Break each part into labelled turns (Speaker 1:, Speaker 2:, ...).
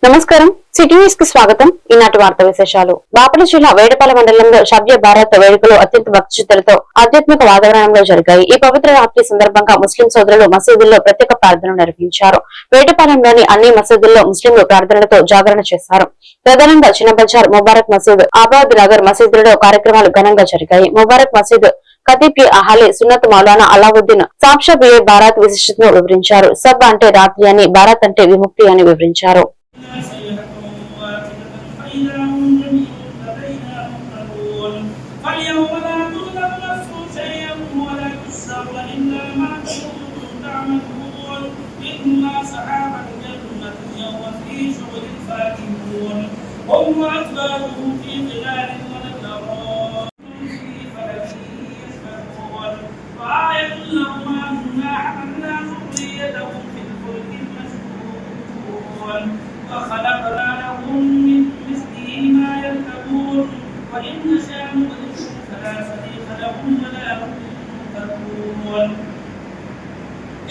Speaker 1: నమస్కారం city news కి స్వాగతం. ఈనాటి వార్తా విశేషాలు. బాపట్ల జిల్లా వేడపాలెం మండలంలో సభ్య భారత్ వేడుకలు అత్యంత భక్తి శ్రద్ధలతో ఆధ్యాత్మిక వాతావరణంలో జరిగాయి. ఈ పవిత్ర రాత్రి సందర్భంగా ముస్లిం సోదరులు మసీదుల్లో ప్రత్యేక ప్రార్థనలు నిర్వహించారు. వేడపాలెంలోని అన్ని మసీదుల్లో ముస్లింలు ప్రార్థనలతో జాగరణ చేశారు. ప్రధానంగా చిన్న బజార్, ముబారక్ మసీద్, ఆబాద్ నగర్ మసీదులలో కార్యక్రమాలు ఘనంగా జరిగాయి. ముబారక్ మసీద్ ఖతీబ్ అహలే సున్నత్ మౌలానా అలావుద్దీన్ సాబ్షా భారత్ విశిష్టతను వివరించారు. సబ్ అంటే రాత్రి అని, భారత్ అంటే విముక్తి అని వివరించారు.
Speaker 2: وخلقنا لهم من مثله ما يركبون وإن نشاء نغرقهم فلا صديق لهم ولا هم ينطقون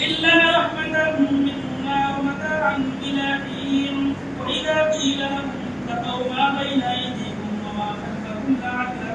Speaker 2: إلا رحمة منا ومتاعا إلى حين وإذا قيل لهم اتقوا ما بين أيديكم وما خلفكم لعلكم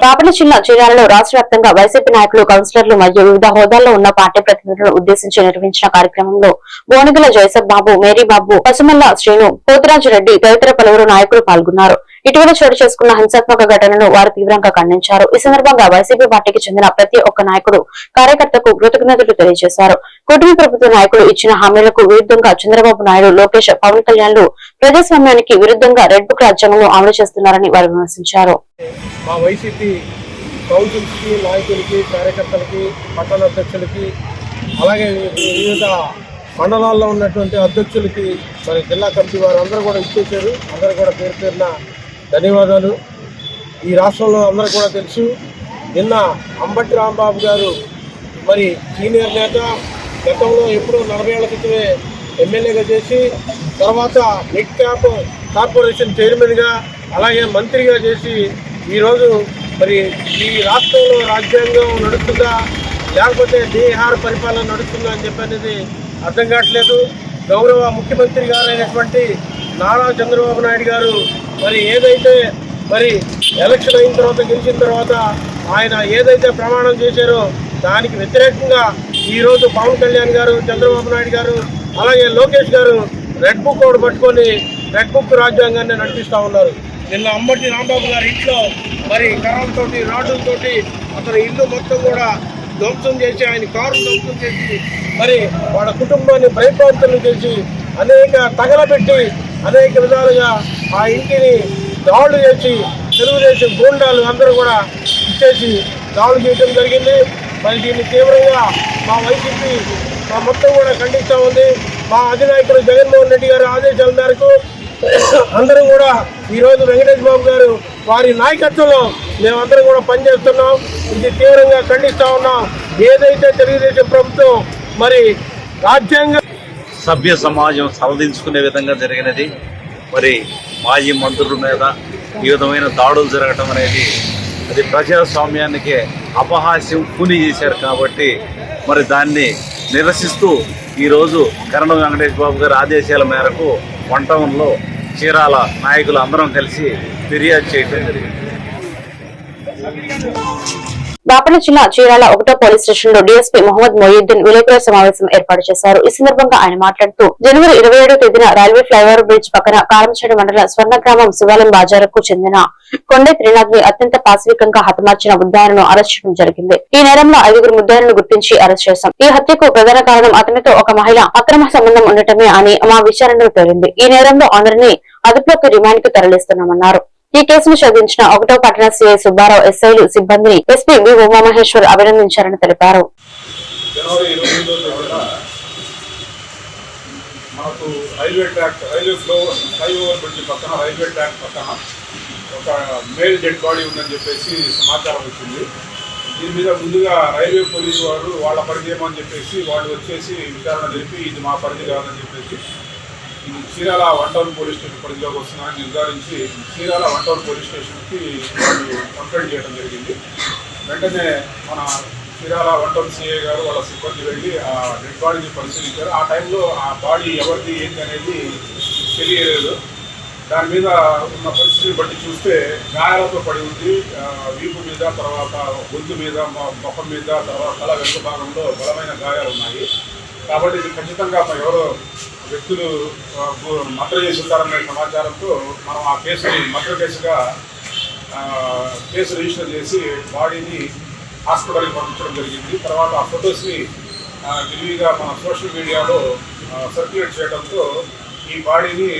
Speaker 1: బాపట్ల జిల్లా చీరాలలో రాష్ట్ర వ్యాప్తంగా వైసీపీ నాయకులు, కౌన్సిలర్లు మరియు వివిధ హోదాల్లో ఉన్న పార్టీ ప్రతినిధులను ఉద్దేశించి నిర్వహించిన కార్యక్రమంలో బోనగిల జయసబ్ బాబు, మేరీ బాబు, పసుమల్ల శ్రీను, పోతురాజు రెడ్డి తదితర పలువురు నాయకులు పాల్గొన్నారు. ఇటీవల చోటు చేసుకున్న హింసాత్మక ఘటనను వారు తీవ్రంగా ఖండించారు. ఈ సందర్భంగా వైసీపీ పార్టీకి చెందిన ప్రతి ఒక్క నాయకుడు, కార్యకర్తకు కృతజ్ఞతలు తెలియజేశారు. కూటమి ప్రభుత్వ నాయకులు ఇచ్చిన హామీలకు విరుద్ధంగా చంద్రబాబు నాయుడు, లోకేష్, పవన్ కళ్యాణ్లు ప్రజాస్వామ్యానికి విరుద్ధంగా రెడ్ బుక్ రాజ్యాంగంలో అమలు చేస్తున్నారని వారు విమర్శించారు.
Speaker 3: మా వైసీపీ కౌన్సిల్స్కి, నాయకులకి, కార్యకర్తలకి, పట్టణ అధ్యక్షులకి, అలాగే వివిధ మండలాల్లో ఉన్నటువంటి అధ్యక్షులకి, మరి జిల్లా కమిటీ వారు అందరూ కూడా ఇచ్చేసారు. అందరూ కూడా పేరు పేరున ధన్యవాదాలు. ఈ రాష్ట్రంలో అందరూ కూడా తెలుసు, నిన్న అంబటి రాంబాబు గారు మరి సీనియర్ నేత, గతంలో ఎప్పుడో 40 ఏళ్ల క్రితమే ఎమ్మెల్యేగా చేసి, తర్వాత నెట్ క్యాప్ కార్పొరేషన్ చైర్మన్గా, అలాగే మంత్రిగా చేసి ఈరోజు మరి ఈ రాష్ట్రంలో రాజ్యాంగం నడుస్తుందా లేకపోతే బీహార్ పరిపాలన నడుస్తుందా అని చెప్పనేది అర్థం కావట్లేదు. గౌరవ ముఖ్యమంత్రి గారైనటువంటి నారా చంద్రబాబు నాయుడు గారు మరి ఏదైతే మరి ఎలక్షన్ అయిన తర్వాత, గెలిచిన తర్వాత ఆయన ఏదైతే ప్రమాణం చేశారో దానికి వ్యతిరేకంగా ఈరోజు పవన్ కళ్యాణ్ గారు, చంద్రబాబు నాయుడు గారు, అలాగే లోకేష్ గారు రెడ్ బుక్ కూడా పట్టుకొని రెడ్ బుక్ రాజ్యాంగాన్ని నడిపిస్తూ ఉన్నారు. నిన్న అంబటి రాంబాబు గారి ఇంట్లో మరి కర్రలతోటి, రాడ్డులతోటి అతని ఇల్లు మొత్తం కూడా ధ్వంసం చేసి, ఆయన కారు ధ్వంసం చేసి, మరి వాళ్ళ కుటుంబాన్ని భయప్రాంతం చేసి, అనేక తగలబెట్టి, అనేక విధాలుగా ఆ ఇంటిని దాడులు చేసి, తెలుగుదేశం గూండాలు అందరూ కూడా ఇచ్చేసి దాడులు చేయడం జరిగింది. మరి దీన్ని తీవ్రంగా మా వైసీపీ మొత్తం కూడా ఖండిస్తూ ఉంది. మా అధినాయకుడు జగన్మోహన్ రెడ్డి గారి ఆదేశాల మేరకు అందరం కూడా ఈరోజు వెంకటేష్ బాబు గారు వారి నాయకత్వంలో మేమందరం కూడా పనిచేస్తున్నాం. ఇది తీవ్రంగా ఖండిస్తూ ఉన్నాం. ఏదైతే తెలుగుదేశం ప్రభుత్వం మరి రాజ్యాంగ
Speaker 4: సభ్య సమాజం సవరించుకునే విధంగా జరిగినది. మరి మాజీ మంత్రుల మీద ఈ విధమైన దాడులు జరగటం అనేది అది ప్రజాస్వామ్యానికి అపహాస్యం కూని చేశారు. కాబట్టి మరి దాన్ని నిరసిస్తూ ఈరోజు కరణం వెంకటేష్ బాబు గారి ఆదేశాల మేరకు వంటవంలో చీరాల నాయకులు అందరం కలిసి ఫిర్యాదు చేయడం జరిగింది.
Speaker 1: బాపట్ల జిల్లా చీరాల 1వ పోలీస్ స్టేషన్ లో డీఎస్పీ మొహమ్మద్ మొయిద్దీన్ విలేకరుల సమావేశం ఏర్పాటు చేశారు. ఈ సందర్భంగా ఆయన మాట్లాడుతూ, జనవరి 27వ తేదీన రైల్వే ఫ్లైఓవర్ బ్రిడ్జ్ పక్కన కారంచేడు మండలం స్వర్ణగ్రామం శివాలయం బాజారుకు చెందిన కొండే త్రినాథ్ ని అత్యంత పాశవికంగా హతమార్చిన ముద్దాయిలను అరెస్ట్ చేయడం జరిగింది. ఈ నేరంలో 5 ముద్దాయిలను గుర్తించి అరెస్ట్ చేశాం. ఈ హత్యకు ప్రధాన కారణం అతనితో ఒక మహిళ అక్రమ సంబంధం ఉండటమే అని మా విచారణలో తేలింది. ఈ నేరంలో అందరినీ అదుపులోకి రిమాండ్ కు తరలిస్తున్నామన్నారు. ఈ కేసును ఛేదించిన 1వ పట్టణ సిఐ సుబ్బారావు, ఎస్ఐలు, సిబ్బందిని ఎస్పీ వి ఉమామహేశ్వర్ అభినందించారని తెలిపారు.
Speaker 5: మనకు రైల్వే ఫ్లైఓవర్ బ్రిడ్జ్ పక్కన, రైల్వే ట్రాక్ పక్కన ఒక మేల్ డెడ్ బాడీ ఉందని చెప్పేసి సమాచారం వచ్చింది. దీని మీద ముందుగా రైల్వే పోలీసు వారు వాళ్ళ పరిధి ఏమని చెప్పేసి వాళ్ళు వచ్చేసి విచారణ జరిపి ఇది మా పరిధి కాదని చెప్పేసి ఇది చీరాల 1 టౌన్ పోలీస్ స్టేషన్ పరిధిలోకి వస్తున్నారని నిర్ధారించి చీరాల 1 టౌన్ పోలీస్ స్టేషన్కి వాళ్ళు కంప్లైంట్ చేయడం జరిగింది. వెంటనే మన చీరాల 1 టౌన్ సిఐ గారు వాళ్ళ సిబ్బంది వెళ్ళి ఆ డెడ్ బాడీని పరిశీలించారు. ఆ టైంలో ఆ బాడీ ఎవరిది ఏంటి అనేది తెలియలేదు. దాని మీద ఉన్న పరిస్థితిని బట్టి చూస్తే గాయాలతో పడి ఉంది. వీపు మీద, తర్వాత గొంతు మీద, ముఖం మీద, తర్వాత తల వెనుక భాగంలో బలమైన గాయాలు ఉన్నాయి. కాబట్టి ఇది ఖచ్చితంగా ఎవరో వ్యక్తులు మర్డర్ చేసి ఉంటారనే సమాచారంతో మనం ఆ కేసుని మర్డర్ కేసుగా కేసు రిజిస్టర్ చేసి బాడీని హాస్పిటల్కి పంపించడం జరిగింది. తర్వాత ఆ ఫొటోస్ని విరివిగా మన సోషల్ మీడియాలో సర్క్యులేట్ చేయడంతో ఈ బాడీని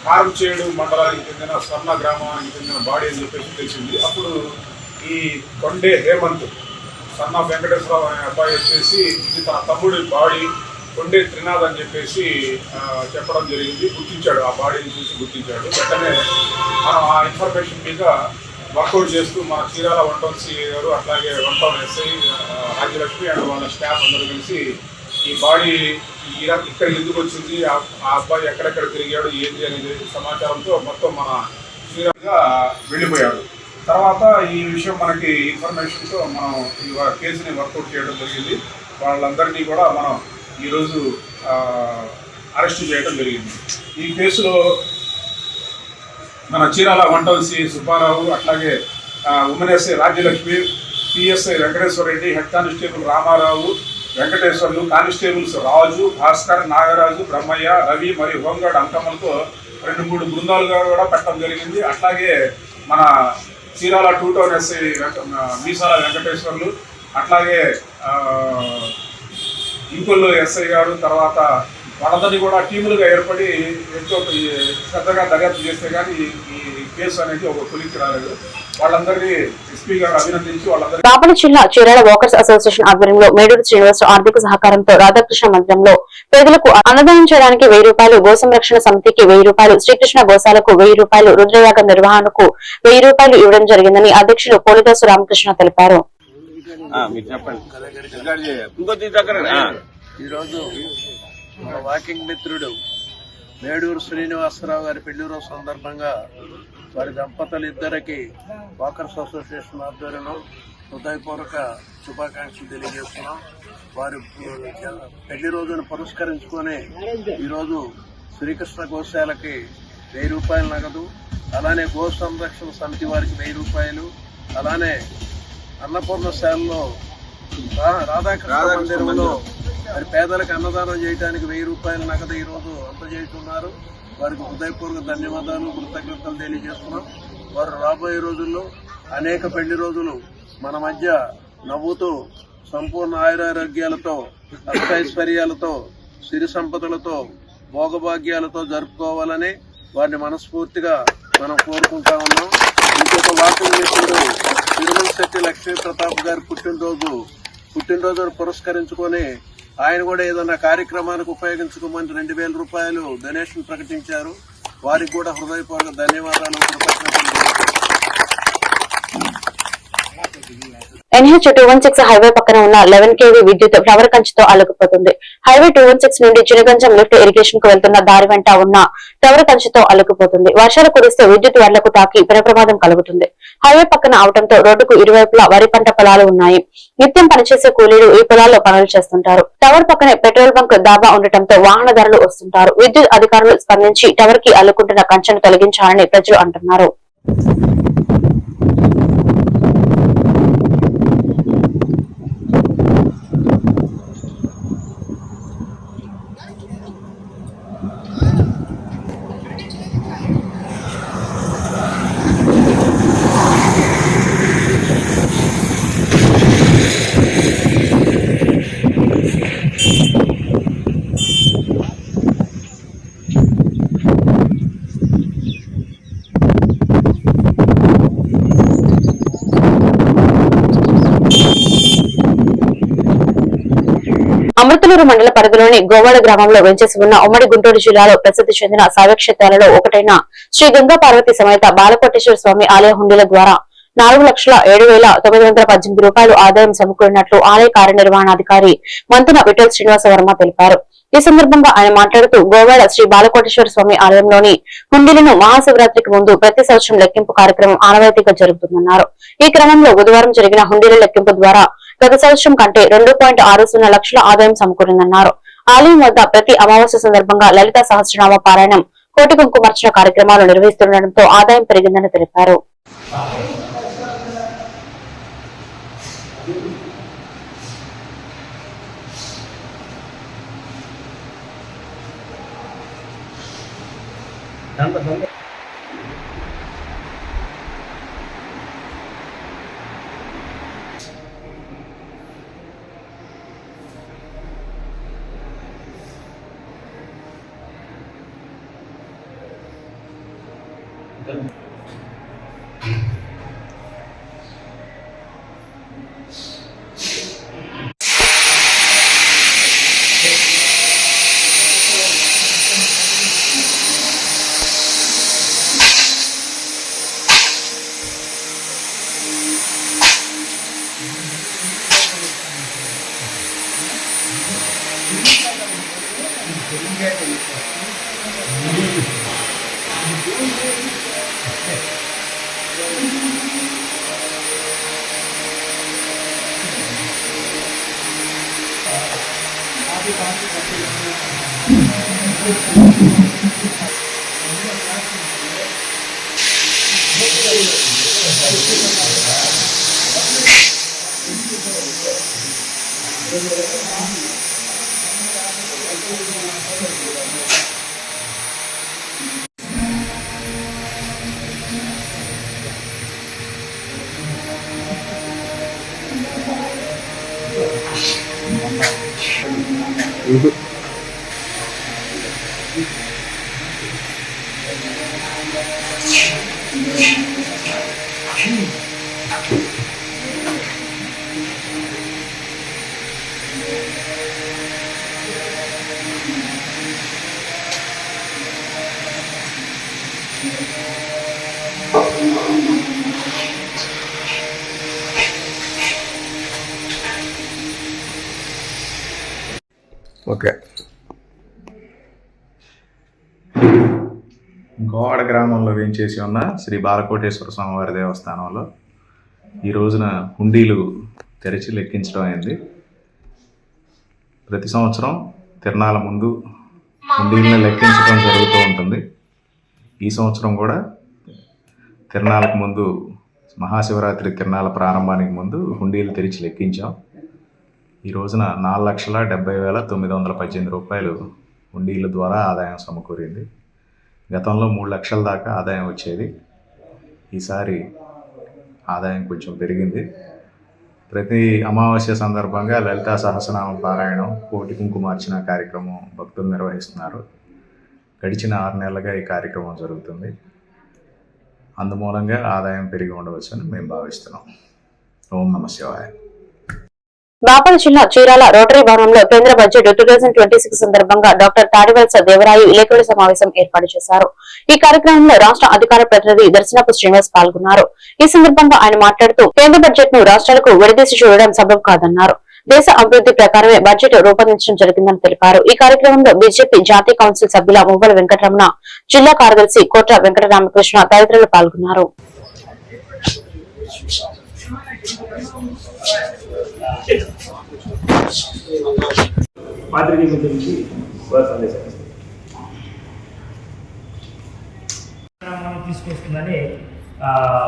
Speaker 5: కారంచేడు మండలానికి చెందిన స్వర్ణ గ్రామానికి చెందిన బాడీ అని చెప్పేసి తెలిసింది. అప్పుడు ఈ కొండే హేమంత్ సన్న వెంకటేశ్వరరావు అనే అబ్బాయి వచ్చేసి ఇది తన తమ్ముడి బాడీ కొండే త్రినాథ్ అని చెప్పేసి చెప్పడం జరిగింది. గుర్తించాడు, ఆ బాడీని చూసి గుర్తించాడు. వెంటనే మనం ఆ ఇన్ఫర్మేషన్ మీద వర్కౌట్ చేస్తూ మన చీరాల 1 టౌన్ సిఐ గారు, అట్లాగే 1 టౌన్ ఎస్ఐ రాజ్యలక్ష్మి అండ్ వాళ్ళ స్టాఫ్ అందరూ కలిసి ఈ బాడీ ఇక్కడ ఎందుకు వచ్చింది, ఆ అబ్బాయి ఎక్కడెక్కడ తిరిగాడు, ఏంటి అనేది సమాచారంతో మొత్తం మన చీరాలుగా వెళ్ళిపోయాడు. తర్వాత ఈ విషయం మనకి ఇన్ఫర్మేషన్తో మనం ఈ కేసుని వర్కౌట్ చేయడం జరిగింది. వాళ్ళందరినీ కూడా మనం ఈరోజు అరెస్ట్ చేయడం జరిగింది. ఈ కేసులో మన చీరాల 1 టౌన్ సిఐ సుబ్బారావు, అట్లాగే women SI Rajyalakshmi, PSI Venkateswara Reddy, head constable Ramarao, Venkateswarlu, constables Raju, Bhaskar, Nagaraju, Brahmaiah, Ravi మరియు హోంగార్డ్ అంకమ్మలతో 2-3 బృందాలుగా కూడా పెట్టడం జరిగింది. అట్లాగే మన చీరాల 2 టౌన్ ఎస్ఐ మీసాల వెంకటేశ్వర్లు, అట్లాగే ఇంకొల్లు ఎస్ఐ గారు, తర్వాత వాళ్ళందరినీ కూడా టీములుగా ఏర్పడి ఎంతో శ్రద్ధగా దర్యాప్తు చేస్తే కానీ ఈ కేసు అనేది ఒక కొలిక్కి రాలేదు. వాళ్ళందరినీ ఎస్పీ గారు అభినందించి వాళ్ళందరూ
Speaker 1: బాపట్ల జిల్లా చీరాల వాకర్స్ అసోసియేషన్ ఆధ్వర్యంలో మేడూరు శ్రీనివాసరావు ఆర్థిక సహకారంతో రాధాకృష్ణ మందిరంలో పేదలకు అన్నదానం చేయడానికి 1000 రూపాయలు, గో సంరక్షణ సమితికి 1000 రూపాయలు, శ్రీకృష్ణ గోశాలకు 1000 రూపాయలు, రుద్రయాగ నిర్వహణకు 1000 రూపాయలు ఇవ్వడం జరిగిందని అధ్యక్షులు పోలిదాసు రామకృష్ణ తెలిపారు.
Speaker 6: ఈరోజు వాకింగ్ మిత్రుడు మేడూరు శ్రీనివాసరావు గారి పెళ్లి రోజు సందర్భంగా వారి దంపతులు ఇద్దరికి వాకర్స్ అసోసియేషన్ ఆధ్వర్యంలో హృదయపూర్వక శుభాకాంక్షలు తెలియజేస్తున్నాం. వారి పెళ్లి రోజును పురస్కరించుకొని ఈరోజు శ్రీకృష్ణ గోశాలకి 1000 రూపాయలు నగదు, అలానే గో సంరక్షణ సమితి వారికి 1000 రూపాయలు, అలానే అన్నపూర్ణశాలలో రాధాకృష్ణ మందిరంలో మరి పేదలకు అన్నదానం చేయడానికి 1000 రూపాయలు నగదు ఈరోజు అందజేస్తున్నారు. వారికి హృదయపూర్వక ధన్యవాదాలు, కృతజ్ఞతలు తెలియజేస్తున్నాం. వారు రాబోయే రోజుల్లో అనేక పెళ్లి రోజులు మన మధ్య నవ్వుతూ సంపూర్ణ ఆయురారోగ్యాలతో, అష్టైశ్వర్యాలతో, సిరి సంపదలతో, భోగభాగ్యాలతో జరుపుకోవాలని వారిని మనస్ఫూర్తిగా మనం కోరుకుంటా ఉన్నాం. ఇంకొక వాకింగ్ మిత్రుడు తిరుమల శెట్టి లక్ష్మీ ప్రతాప్ గారి పుట్టినరోజును పురస్కరించుకొని ఆయన కూడా ఏదన్నా కార్యక్రమానికి ఉపయోగించుకోమని 2000 రూపాయలు డొనేషన్ ప్రకటించారు. వారికి కూడా హృదయపూర్వక ధన్యవాదాలు, కృతజ్ఞతలు.
Speaker 1: NH 216 హైవే పక్కన ఉన్న 11 kV విద్యుత్ ఫ్లవర్ కంచితో అల్లుకుపోతుంది. హైవే 216 నుండి చినగంజం లిఫ్ట్ ఇరిగేషన్ కు వెళ్తున్న దారి వెంట ఉన్న ఫ్లవర్ కంచితో అల్లుకుపోతుంది. వర్షాలు కురిస్తే విద్యుత్ వైర్లకు తాకి ప్రమాదం కలుగుతుంది. హైవే పక్కన అవడంతో రోడ్డుకు ఇరువైపులా వరి పంట పొలాలు ఉన్నాయి. నిత్యం పనిచేసే కూలీలు ఈ పొలాల్లో పనులు చేస్తుంటారు. టవర్ పక్కనే పెట్రోల్ బంక్ దాబా ఉండటంతో వాహనదారులు వస్తుంటారు. విద్యుత్ అధికారులు స్పందించి టవర్ కి అల్లుకుంటున్న కంచెను తొలగించాలని ప్రజలు అంటున్నారు. అమృతలూరు మండల పరిధిలోని గోవాడ గ్రామంలో వెంచేసి ఉన్న ఉమ్మడి గుంటూరు జిల్లాలో ప్రసిద్ధి చెందిన శైవక్షేత్రాలలో ఒకటైన శ్రీ గంగా పార్వతి సమేత బాలకోటేశ్వర స్వామి ఆలయ హుండీల ద్వారా 4,07,918 రూపాయలు ఆదాయం సమకూరినట్లు ఆలయ కార్యనిర్వహణాధికారి మంతున విఠల్ శ్రీనివాస వర్మ తెలిపారు. ఈ సందర్భంగా ఆయన మాట్లాడుతూ గోవాడ శ్రీ బాలకోటేశ్వర స్వామి ఆలయంలోని హుండీలను మహాశివరాత్రికి ముందు ప్రతి సంవత్సరం లెక్కింపు కార్యక్రమం ఆనవాయితీగా జరుగుతుందన్నారు. ఈ క్రమంలో బుధవారం జరిగిన హుండీల లెక్కింపు ద్వారా గత సంవత్సరం కంటే 2.60 లక్షల ఆదాయం సమకూరిందన్నారు. ఆలయం వద్ద ప్రతి అమావాస్య సందర్భంగా లలిత సహస్రనామ పారాయణం కోటి కుంకుమార్చన కార్యక్రమాలు నిర్వహిస్తుండటంతో ఆదాయం పెరిగిందని తెలిపారు.
Speaker 7: ఓకే. గోవాడ గ్రామంలో వేంచేసి ఉన్న శ్రీ బాలకోటేశ్వర స్వామివారి దేవస్థానంలో ఈ రోజున హుండీలు తెరిచి లెక్కించడం అయింది. ప్రతి సంవత్సరం తిరునాళ్ళ ముందు హుండీలను లెక్కించడం జరుగుతూ ఉంటుంది. ఈ సంవత్సరం కూడా తిరునాళ్ళకు ముందు, మహాశివరాత్రి తిరునాళ్ళ ప్రారంభానికి ముందు హుండీలు తెరిచి లెక్కించాం. ఈ రోజున 4,70,918 రూపాయలు హుండీల ద్వారా ఆదాయం సమకూరింది. గతంలో 3 లక్షల దాకా ఆదాయం వచ్చేది. ఈసారి ఆదాయం కొంచెం పెరిగింది. ప్రతి అమావాస్య సందర్భంగా లలితా సహస్రనామ పారాయణం, కోటి కుంకుమార్చన కార్యక్రమం భక్తులు నిర్వహిస్తున్నారు. గడిచిన 6 నెలలుగా ఈ కార్యక్రమం జరుగుతుంది. అందుమూలంగా ఆదాయం పెరిగి ఉండవచ్చని మేము భావిస్తున్నాం. ఓం నమః శివాయ.
Speaker 1: బాపట్ల జిల్లా చీరాల రోటరీ భవనంలో కేంద్ర బడ్జెట్ 2026 సందర్భంగా డాక్టర్ తాడివలస దేవరాయు విలేకరుల సమావేశం ఏర్పాటు చేశారు. ఈ కార్యక్రమంలో రాష్ట్ర అధికార ప్రతినిధి దర్శనపు శ్రీనివాస్ పాల్గొన్నారు. ఈ సందర్భంగా ఆయన మాట్లాడుతూ కేంద్ర బడ్జెట్ ను రాష్ట్రాలకు విడదీసి చూడడం సబబు కాదన్నారు. దేశ అభివృద్ధి ప్రకారమే బడ్జెట్ రూపొందించడం జరిగిందని తెలిపారు. ఈ కార్యక్రమంలో బీజేపీ జాతీయ కౌన్సిల్ సభ్యుల మువ్వల వెంకటరమణ, జిల్లా కార్యదర్శి కోట్ల వెంకటరామకృష్ణ తదితరులు పాల్గొన్నారు.
Speaker 2: తీసుకొస్తుందని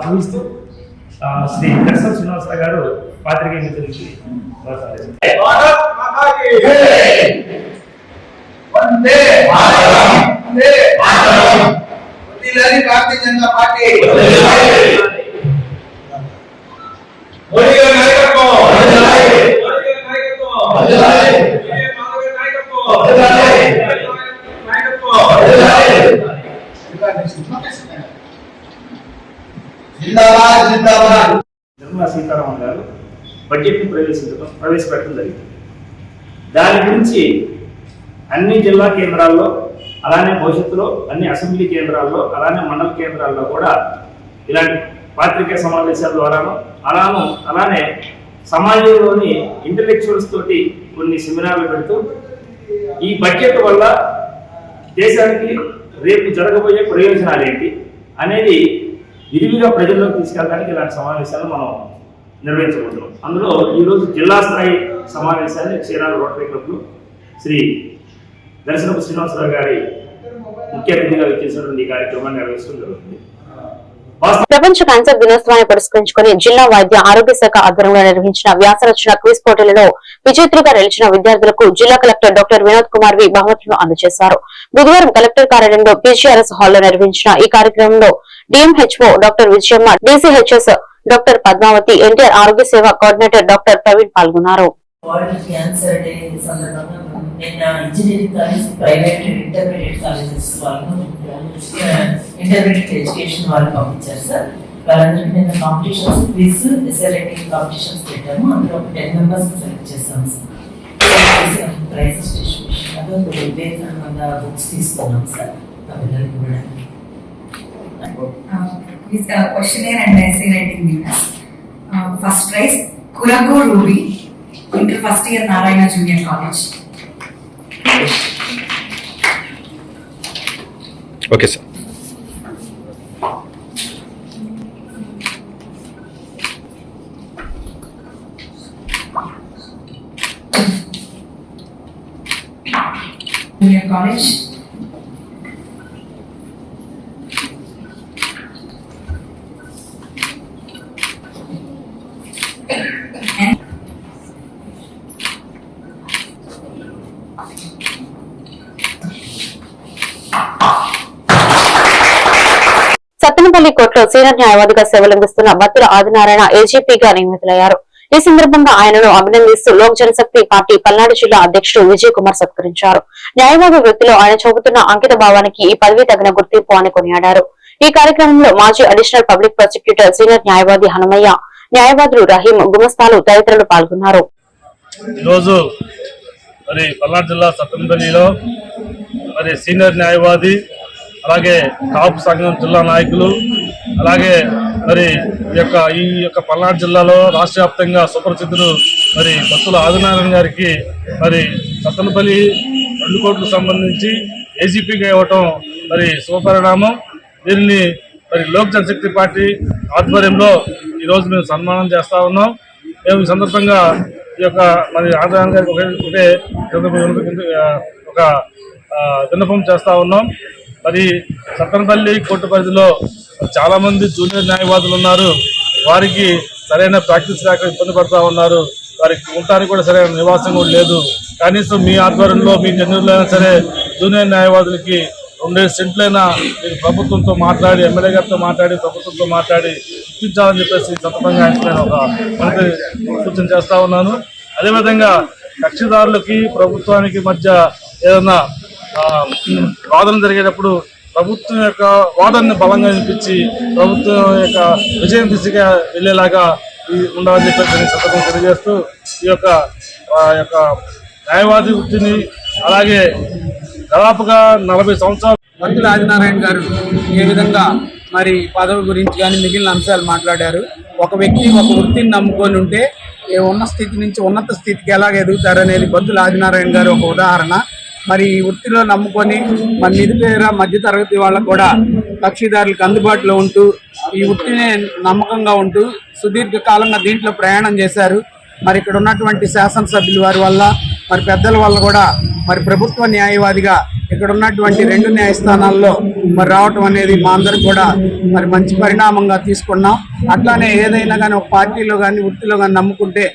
Speaker 2: ఊహిస్తూ శ్రీ దర్శన శ్రీనివాసరావు గారు పాత్రికేయ మిత్రులకి
Speaker 8: భారతీయ జనతా పార్టీ
Speaker 2: నిర్మలా సీతారామన్ గారు బడ్జెట్ ను ప్రవేశపెట్టడం జరిగింది. దాని గురించి అన్ని జిల్లా కేంద్రాల్లో, అలానే భవిష్యత్తులో అన్ని అసెంబ్లీ కేంద్రాల్లో, అలానే మండల కేంద్రాల్లో కూడా ఇలాంటి పాత్రికేయ సమావేశాల ద్వారాను అలానే సమాజంలోని ఇంటలెక్చువల్స్ తోటి కొన్ని సెమినార్లు పెడుతూ ఈ బడ్జెట్ వల్ల దేశానికి రేపు జరగబోయే ప్రయోజనాలు ఏంటి అనేది విరివిగా ప్రజల్లోకి తీసుకెళ్ళడానికి ఇలాంటి సమావేశాలు మనం నిర్వహించబోతున్నాం. అందులో ఈరోజు జిల్లా స్థాయి సమావేశాన్ని చీరాల రోటరీ క్లబ్లో శ్రీ దర్శనపు శ్రీనివాసరావు గారి ముఖ్య అతిథిగా వచ్చేసినటువంటి ఈ కార్యక్రమాన్ని నిర్వహించడం జరుగుతుంది.
Speaker 1: ప్రపంచ క్యాన్సర్ దినోత్సవాన్ని పురస్కరించుకుని జిల్లా వైద్య ఆరోగ్య శాఖ ఆధ్వర్యంలో నిర్వహించిన వ్యాసరచన క్విజ్ పోటీలలో విజేతలుగా నిలిచిన విద్యార్థులకు జిల్లా collector doctor Vinod Kumar V బహుమతులను అందజేశారు. బుధవారం కలెక్టర్ కార్యాలయంలో పీజీఆర్ఎస్ హాల్లో నిర్వహించిన ఈ కార్యక్రమంలో DMHO doctor Vijayamma, DCHS doctor Padmavathi, NTR Arogya Seva coordinator doctor Praveen పాల్గొన్నారు.
Speaker 9: వరల్డ్ క్యాన్సర్ డే సందర్భంగా నిన్న engineering college, private intermediate colleges వాళ్ళు ఇంటర్మీడియట్ ఎడ్యుకేషన్ వాళ్ళు పంపించారు సార్. వాళ్ళందరికీ నిన్న competitions, quiz, essay writing competitions పెట్టాము. అందులో ఒక 10 members సెలెక్ట్ చేస్తాము సార్. ప్రైజెస్ డిస్ట్రిబ్యూషన్ అదొక వివేకానంద బుక్స్ తీసుకున్నాం సార్ ఆ పిల్లలకి కూడా.
Speaker 10: Questionnaire and essay writing winners. First prize Kurago Ruby, inter first year Narayana Junior College.
Speaker 11: Okay sir.
Speaker 10: Junior College.
Speaker 1: Sattenapalli కోర్టులో సీనియర్ న్యాయవాదిగా సేవలందిస్తున్న బత్తుల ఆదినారాయణ ఏజీపీగా నియమితులయ్యారు. ఈ సందర్భంగా ఆయనను అభినందిస్తూ లోక్ జనశక్తి పార్టీ పల్నాడు జిల్లా అధ్యక్షుడు విజయ్ కుమార్ సత్కరించారు. న్యాయవాద వృత్తిలో ఆయన చూపుతున్న అంకిత భావానికి ఈ పదవి తగిన గుర్తింపు అని కొనియాడారు. ఈ కార్యక్రమంలో మాజీ అడిషనల్ పబ్లిక్ ప్రాసిక్యూటర్, సీనియర్ న్యాయవాది హనుమయ్య, న్యాయవాదులు రహీం, గుమస్తాలు తదితరులు పాల్గొన్నారు.
Speaker 12: ఈరోజు మరి పల్నాడు జిల్లా సత్తెనపల్లిలో మరి సీనియర్ న్యాయవాది, అలాగే కాపు సంఘం జిల్లా నాయకులు, అలాగే మరి ఈ యొక్క పల్నాడు జిల్లాలో రాష్ట్ర వ్యాప్తంగా సుప్రసిద్ధులు మరి బత్తుల ఆదినారాయణ గారికి మరి సత్తెనపల్లి 2 కోట్లకు సంబంధించి ఏజీపీగా ఇవ్వటం మరి శుభపరిణామం. దీనిని మరి లోక్ జనశక్తి పార్టీ ఆధ్వర్యంలో ఈరోజు మేము సన్మానం చేస్తా ఉన్నాం. మేము ఈ సందర్భంగా ఈ యొక్క మరి ఆదినారాయణ గారికి ఒక విన్నపం చేస్తా ఉన్నాం. మరి సత్తెనపల్లి కోర్టు పరిధిలో చాలా మంది జూనియర్ న్యాయవాదులు ఉన్నారు. వారికి సరైన ప్రాక్టీస్ లేక ఇబ్బంది పడుతూ ఉన్నారు. వారికి ఉండటానికి కూడా సరైన నివాసం కూడా లేదు. కనీసం మీ ఆధ్వర్యంలో మీ జన్యులైనా సరే జూనియర్ న్యాయవాదులకి 2 సెంట్లైనా మీరు ప్రభుత్వంతో మాట్లాడి, ఎమ్మెల్యే గారితో మాట్లాడి, ప్రభుత్వంతో మాట్లాడి ఇప్పించాలని చెప్పేసి సందర్భంగా నేను ఒక మనకి సూచన చేస్తా ఉన్నాను. అదేవిధంగా కక్షిదారులకి ప్రభుత్వానికి మధ్య ఏదైనా వాదన జరిగేటప్పుడు ప్రభుత్వం యొక్క వాదనని బలంగా వినిపించి ప్రభుత్వం యొక్క విజయం దిశగా వెళ్ళేలాగా ఉండాలని చెప్పేసి సందర్భం తెలియజేస్తూ ఈ యొక్క న్యాయవాది వృత్తిని, అలాగే దాదాపుగా 40 సంవత్సరాలు
Speaker 13: బత్తుల ఆదినారాయణ గారు ఏ విధంగా మరి పదవి గురించి కానీ మిగిలిన అంశాలు మాట్లాడారు. ఒక వ్యక్తి ఒక వృత్తిని నమ్ముకొని ఉంటే ఉన్న స్థితి నుంచి ఉన్నత స్థితికి ఎలాగ ఎదుగుతారనేది బత్తుల ఆదినారాయణ గారు ఒక ఉదాహరణ. మరి ఈ వృత్తిలో నమ్ముకొని మన నిరుపేద మధ్యతరగతి వాళ్ళకు కూడా కక్షిదారులకు అందుబాటులో ఉంటూ ఈ వృత్తిని నమ్మకంగా ఉంటూ సుదీర్ఘకాలంగా దీంట్లో ప్రయాణం చేశారు. మరి ఇక్కడ ఉన్నటువంటి శాసనసభ్యుల వారి వల్ల, మరి పెద్దల వల్ల కూడా మరి ప్రభుత్వ న్యాయవాదిగా ఇక్కడ ఉన్నటువంటి 2 న్యాయస్థానాల్లో మరి రావటం అనేది మా అందరికి కూడా మరి మంచి పరిణామంగా తీసుకున్నాం. అట్లానే ఏదైనా కానీ ఒక పార్టీలో కానీ వృత్తిలో కానీ నమ్ముకుంటే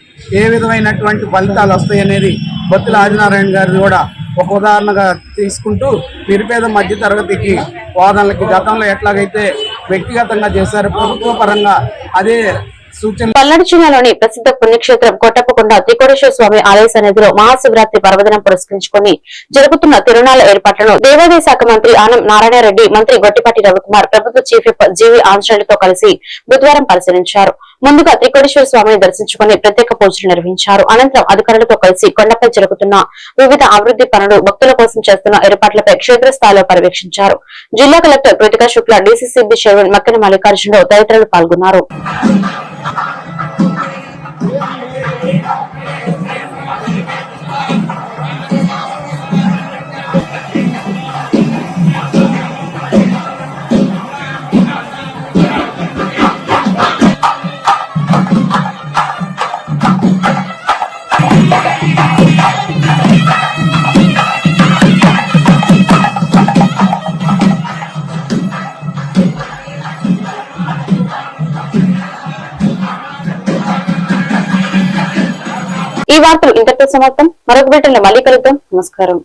Speaker 13: ఏ విధమైనటువంటి ఫలితాలు వస్తాయి అనేది బత్తుల ఆదినారాయణ గారు కూడా ఒక ఉదాహరణగా తీసుకుంటూ నిరుపేద మధ్య తరగతికి వాదనలకి గతంలో ఎట్లాగైతే వ్యక్తిగతంగా చేశారో ప్రభుత్వ పరంగా అదే
Speaker 1: పల్నాడు జిల్లాలోని ప్రసిద్ధ పుణ్యక్షేత్రం కోటప్పకొండ త్రికోటేశ్వర స్వామి ఆలయ సన్నిధిలో మహాశివరాత్రి పర్వదినం పురస్కరించుకుని జరుగుతున్న తిరునాళ్ల ఏర్పాట్లను దేవాదాయ శాఖ మంత్రి ఆనం నారాయణరెడ్డి, మంత్రి గొట్టిపాటి రవికుమార్, ప్రభుత్వ చీఫ్ విప్ జీవి ఆంజనేయులతో కలిసి బుధవారం పరిశీలించారు. ముందుగా త్రికోటేశ్వర స్వామిని దర్శించుకుని ప్రత్యేక పూజలు నిర్వహించారు. అనంతరం అధికారులతో కలిసి కొండపై జరుగుతున్న వివిధ అభివృద్ధి పనులు, భక్తుల కోసం చేస్తున్న ఏర్పాట్లపై క్షేత్రస్థాయిలో పర్యవేక్షించారు. జిల్లా collector Kritika Shukla, DCCB chairman Makkena Mallikarjunarao తదితరులు పాల్గొన్నారు. ఈ వార్తలు ఇంతటితో సమాప్తం. మరొక బిడ్డలో మళ్ళీ కలుద్దాం. నమస్కారం.